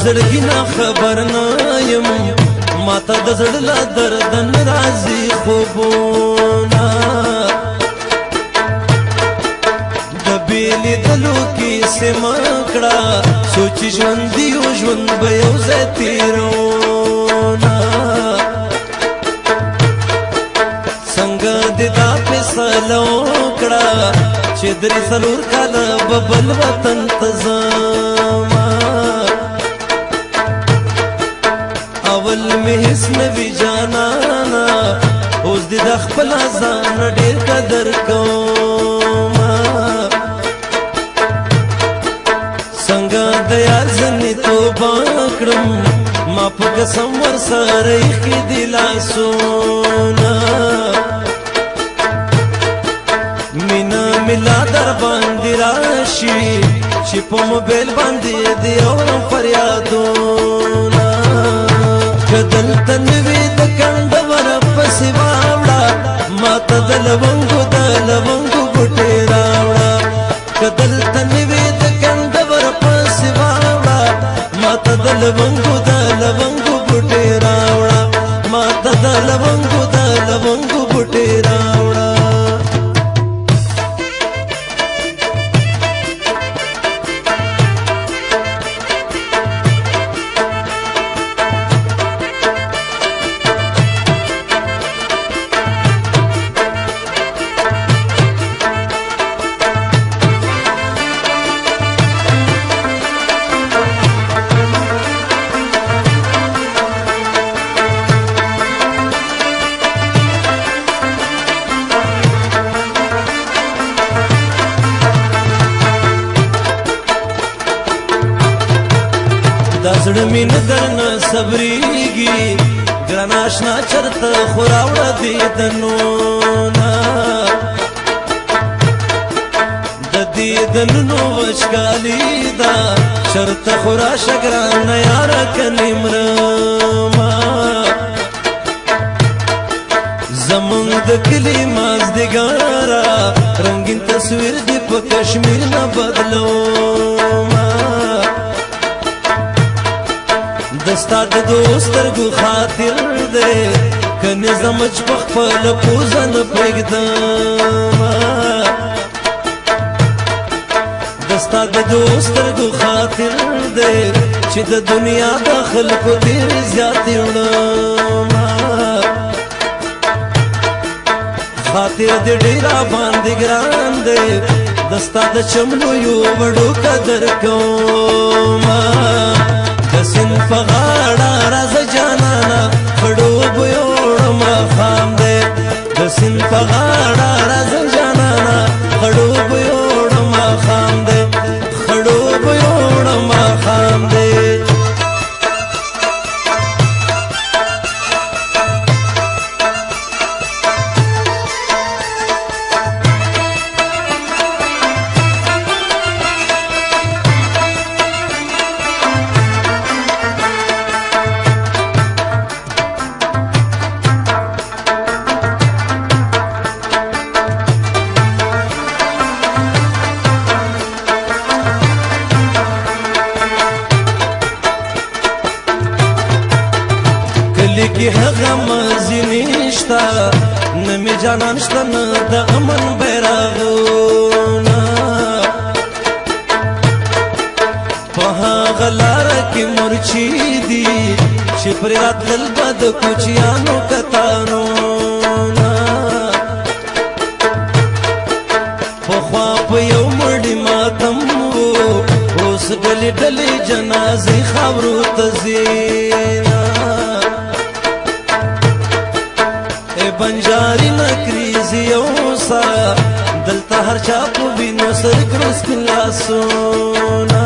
زړګي نه خبر نه یم ماته د زړه له دردن راځي خوبونه د بېلیدلو کیسې مه کړه سوچ ژوندي یو ژوند به یو ځای تېروونه څنګه دې دا فیصله وکړه چې درې څلور کاله به بل وطن ته ځمه اول مې هېڅ نه وي جانانه اوس دې د خپل ځان ډېر قدر کومه څنګه د یار ځنې توبه کړم ما په قسم ورسره ایښي دي لاسونه مینه مې لا در باندې راشي چې په موبایل باندې دې اورم فریادونه که دلته نه وي د کنډوره پسې واوړه ماته د لونګو بوټې راوړه که دلته نه وي د کنډوره پسې واوړه ماته د لونګو بوټې راوړه ماته د لونګو بوټې راوړه دا زړه مې نه درنه صبرېږي ګران اشنا چرته خو راوړه دیدنونه د دیدنونو وچکالي ده چرته خو راشه ګرانه یاره کنې مرمه زمونږ د کلي مازدیګره رنګین تصویر دې په کشمیر نه بدلومه دستا د دوسترګو خاطر دی که نظم چې په خپله پوزه نه پرېږدم دستا د دوسترګو خاطر دی چې د دنیا د خلکو ډېرې زیاتې وړم خاطر دې ډېره باندې ګران دی دستا د چملویو وړو قدر کوم د سیند په غاړه راځه جانانه خړو بویوړه ماښام دی د سیند په غاړه راځه جانانه خړو بویوړه ماښام دی خړو بویوړه ماښام دی لیکي هغه مزي نشته نه مې جانان شته نه د امن بیرغونه په هغه لاره کې مرچي دي چې پرې راتلل به د کوچیانو کتارونه پخوا په یو مړي ماتم و اوس ډلې ډلې جنازې خاورو ته ځي بنجاری نکریزی اوسا دلتا هر چا پو بینو سر کروس کن لاسونا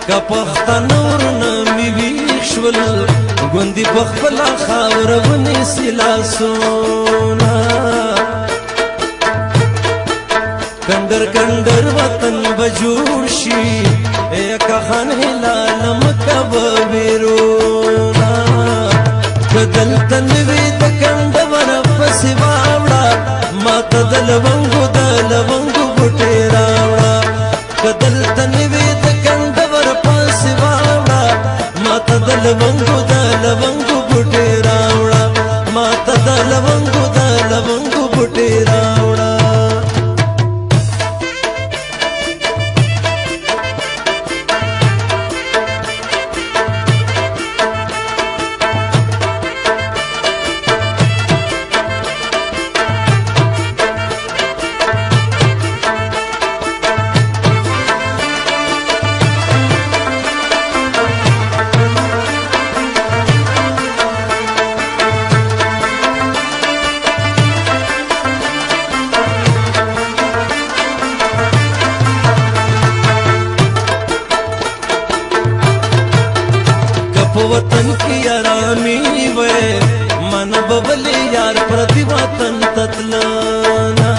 که پختا نورنا می ویخشول گوندی پخپلا خاور ونیسی لاسونا کندر کندر وطن بجوڑ شی ایکا خان هلالم کب بیرونا دلته نه وي د کنډوره پسې واوړه ماته د لونګو بوټې راوړه که دلته نه وي د لونګو بوټي راوړه ماته د لونګو بوټي راوړه वतन की आरामी वे मन बबले यार प्रति वतन ततलाना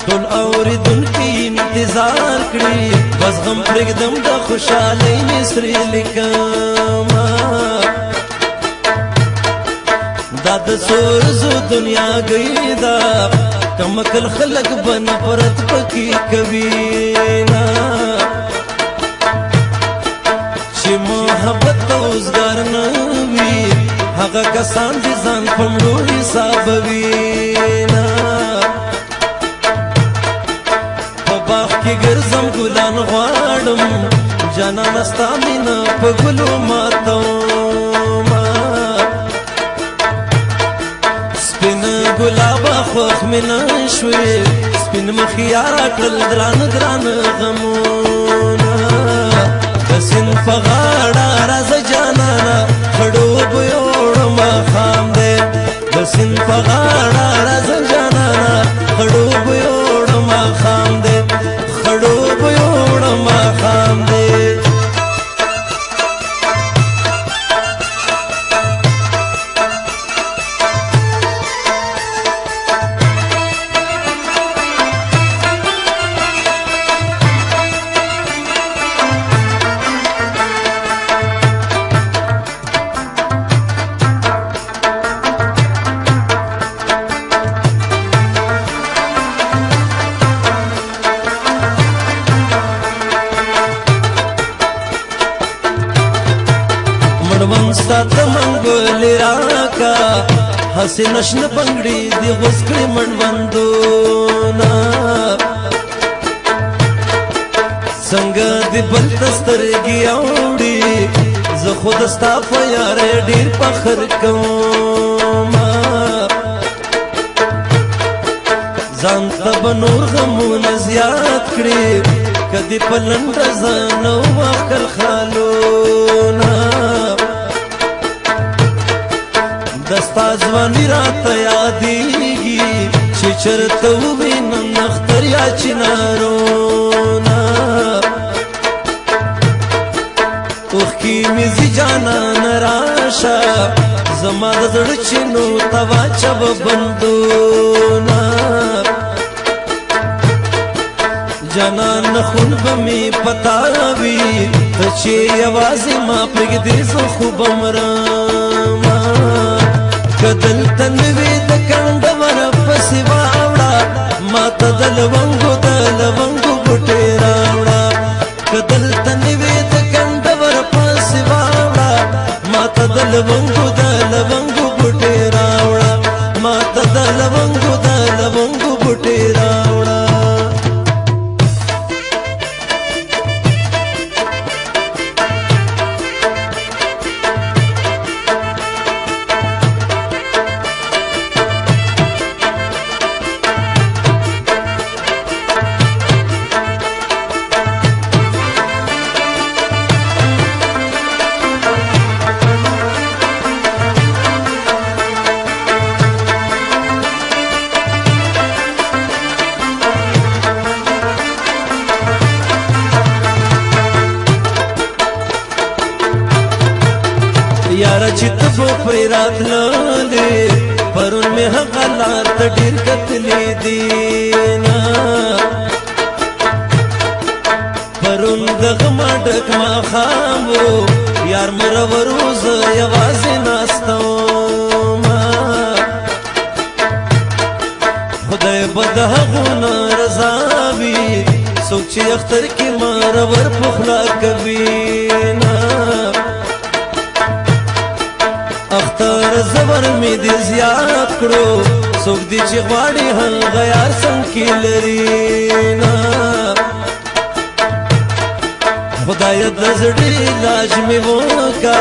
तुल और दुन की इंतजार करी बस गम प्रेगदम दा खुशाली निसरी लिकामा दाद सोरजो दुनिया गई दा कमकल खलक बन परत पकी कबीना محبت اوزګار نه وي هغه کسان دي ځان په مړو حسابوي نه په باغ کې ګرځم ګلان غواړم جانانه ستا مینه په ګلو ماتومه سپین ګلابه خوښ مې نه شوې سپین مخ یې راکړل درانه غمونه سین فغاړه راز جانانا خړو بيوړم خام دې د سین فغاړه راز جانانا خړو بيوړم خام دې خړو بيوړم خام دې ستات منګولې راکا هسې نشنه بنګړي دی غوس کړې مړوندونه څنګه دې بل ته سترګې اوړي زه خود ستا په یارې ډېر فخر کومه ځان ته به نور غمونه زیات کړي که دې په لنډه ځانه وکړ خالونه دستا ځواني راته یادېږي چې چېرته ووینم نختر یا چنارونه اوښکې مې ځي جانانه راشه زما د زړه چینو ته واچوه بندونه جانان خون به مې پتا وي ته چې یوازې ما پرېږدې زه خو به مرمه که دلته نه وې د کنډه ورپسې واوړه ما ته د لونګو بوټې راوړه که دلته نه وې د کنډه ورپسې واوړه ما ته د لونګو بوټې راوړه ما ته د لونګو بوټې راوړه یاره چې ته به پرې راتللې پرون مې هغه لار ته ډېر کتلې دي نه پرون دغه ما ډک ماښام و یار مرور و زه یوازې ناسته ومه خدای به د هغو نه رضا وي څوک چې اختر کې مارور پخلا کوي نا اختر زبر می دې زیات کړو څوک دې چې غواړي هغه یار څنګه کې لري نا خدای د زړه علاج می وکا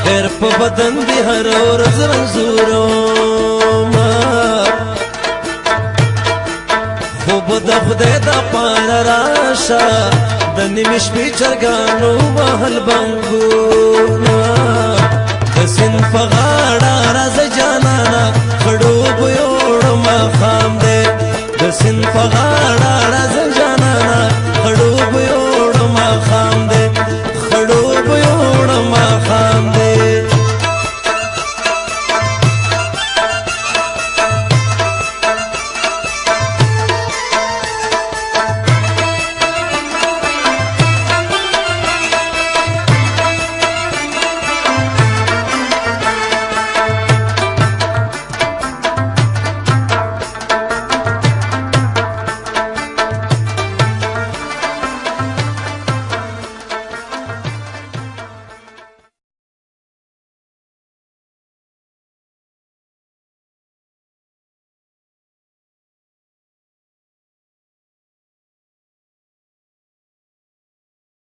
هر په بدن دې هر ورځ رنځورو خوب د خدای د پان راشه د نیمې شپې چرګانو وهل بنګونه د سیند په غاړه